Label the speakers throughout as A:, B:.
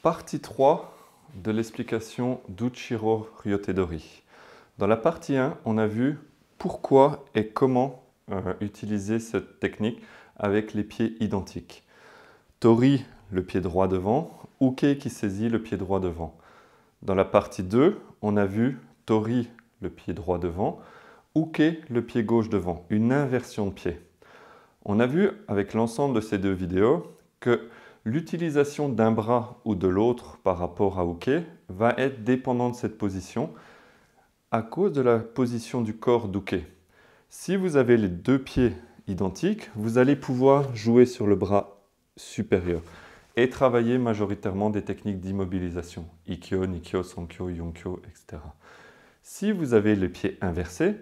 A: Partie 3 de l'explication d'Uchiro Ryotedori. Dans la partie 1, on a vu pourquoi et comment utiliser cette technique avec les pieds identiques. Tori, le pied droit devant, Uke qui saisit le pied droit devant. Dans la partie 2, on a vu Tori, le pied droit devant, Uke, le pied gauche devant, une inversion de pied. On a vu avec l'ensemble de ces deux vidéos que l'utilisation d'un bras ou de l'autre par rapport à Uke va être dépendante de cette position à cause de la position du corps d'Uke. Si vous avez les deux pieds identiques, vous allez pouvoir jouer sur le bras supérieur et travailler majoritairement des techniques d'immobilisation, Ikkyo, Nikkyo, Sankyo, Yonkyo, etc. Si vous avez les pieds inversés,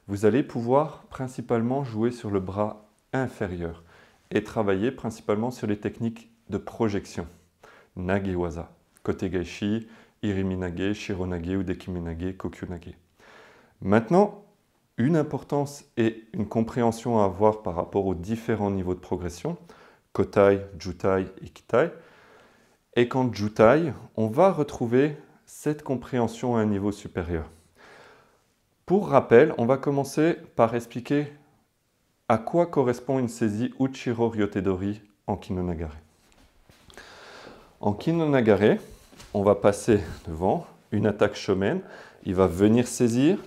A: vous allez pouvoir principalement jouer sur le bras inférieur et travailler principalement sur les techniques de projection, Nage-waza, Kotegaeshi, Irimi-nage, Shiro-nage ou Dekime-nage, Kokyu-nage. Maintenant, une importance et une compréhension à avoir par rapport aux différents niveaux de progression, Kotai, Jutai et Kitai, et qu'en Jutai, on va retrouver cette compréhension à un niveau supérieur. Pour rappel, on va commencer par expliquer à quoi correspond une saisie Uchiro Ryotedori en Kinonagare. En Kinonagare, on va passer devant une attaque shomen, il va venir saisir,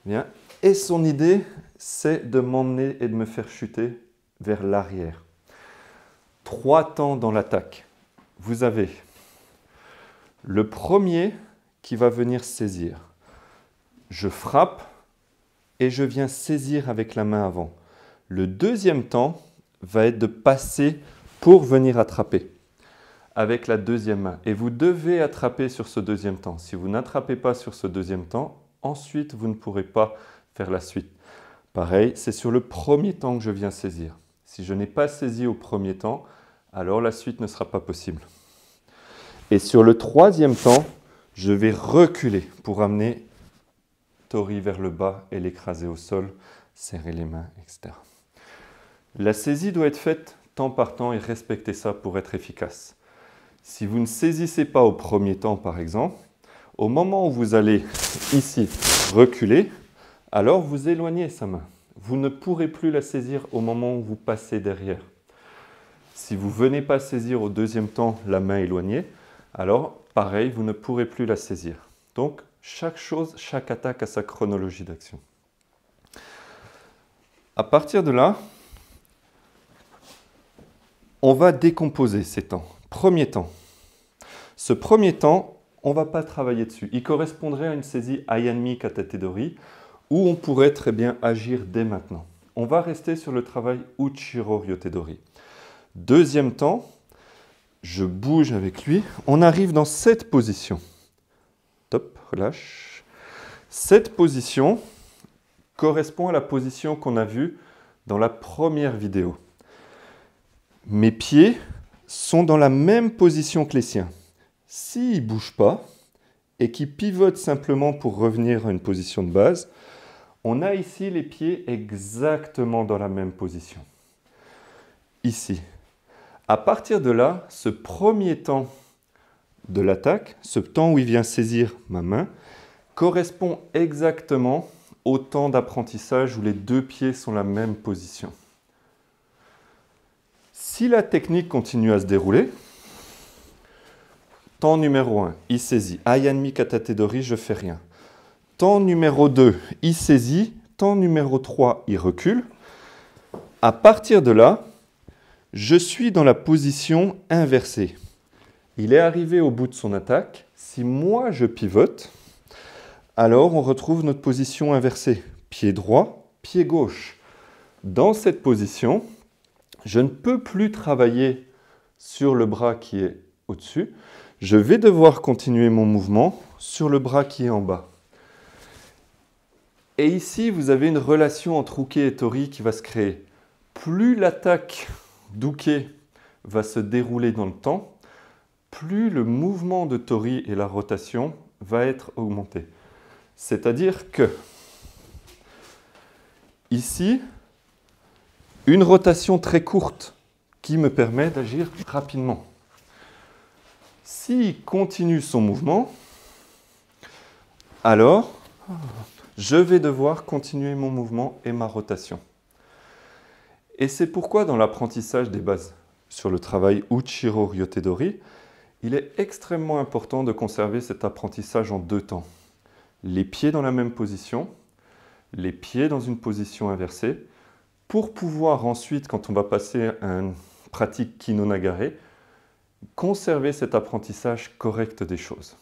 A: bien, et son idée, c'est de m'emmener et de me faire chuter vers l'arrière. 3 temps dans l'attaque. Vous avez le premier qui va venir saisir. Je frappe et je viens saisir avec la main avant. Le deuxième temps va être de passer pour venir attraper avec la deuxième main. Et vous devez attraper sur ce deuxième temps. Si vous n'attrapez pas sur ce deuxième temps, ensuite vous ne pourrez pas faire la suite. Pareil, c'est sur le premier temps que je viens saisir. Si je n'ai pas saisi au premier temps, alors la suite ne sera pas possible. Et sur le troisième temps, je vais reculer pour amener Tori vers le bas et l'écraser au sol, serrer les mains, etc. La saisie doit être faite temps par temps et respecter ça pour être efficace. Si vous ne saisissez pas au premier temps, par exemple, au moment où vous allez ici reculer, alors vous éloignez sa main. Vous ne pourrez plus la saisir au moment où vous passez derrière. Si vous ne venez pas saisir au deuxième temps la main éloignée, alors pareil, vous ne pourrez plus la saisir. Donc, chaque chose, chaque attaque a sa chronologie d'action. À partir de là, on va décomposer ces temps. Premier temps. Ce premier temps, on ne va pas travailler dessus. Il correspondrait à une saisie Ayanmi Katatedori où on pourrait très bien agir dès maintenant. On va rester sur le travail Uchiro Ryotedori. Deuxième temps, je bouge avec lui. On arrive dans cette position. Top, relâche. Cette position correspond à la position qu'on a vue dans la première vidéo. Mes pieds sont dans la même position que les siens. S'ils ne bougent pas et qu'ils pivotent simplement pour revenir à une position de base, on a ici les pieds exactement dans la même position. Ici. À partir de là, ce premier temps de l'attaque, ce temps où il vient saisir ma main, correspond exactement au temps d'apprentissage où les deux pieds sont la même position. Si la technique continue à se dérouler, temps numéro 1, il saisit. Ayanmi Katatedori, je ne fais rien. Temps numéro 2, il saisit. Temps numéro 3, il recule. À partir de là, je suis dans la position inversée. Il est arrivé au bout de son attaque. Si moi je pivote, alors on retrouve notre position inversée. Pied droit, pied gauche. Dans cette position, je ne peux plus travailler sur le bras qui est au-dessus. Je vais devoir continuer mon mouvement sur le bras qui est en bas. Et ici, vous avez une relation entre Uke et Tori qui va se créer. Plus l'attaque d'Uke va se dérouler dans le temps, plus le mouvement de Tori et la rotation va être augmenté. C'est-à-dire que ici, une rotation très courte qui me permet d'agir rapidement. S'il continue son mouvement, alors je vais devoir continuer mon mouvement et ma rotation. Et c'est pourquoi dans l'apprentissage des bases sur le travail Uchiro Ryotedori, il est extrêmement important de conserver cet apprentissage en deux temps. Les pieds dans la même position, les pieds dans une position inversée, pour pouvoir ensuite, quand on va passer à une pratique Kinonagare, conserver cet apprentissage correct des choses.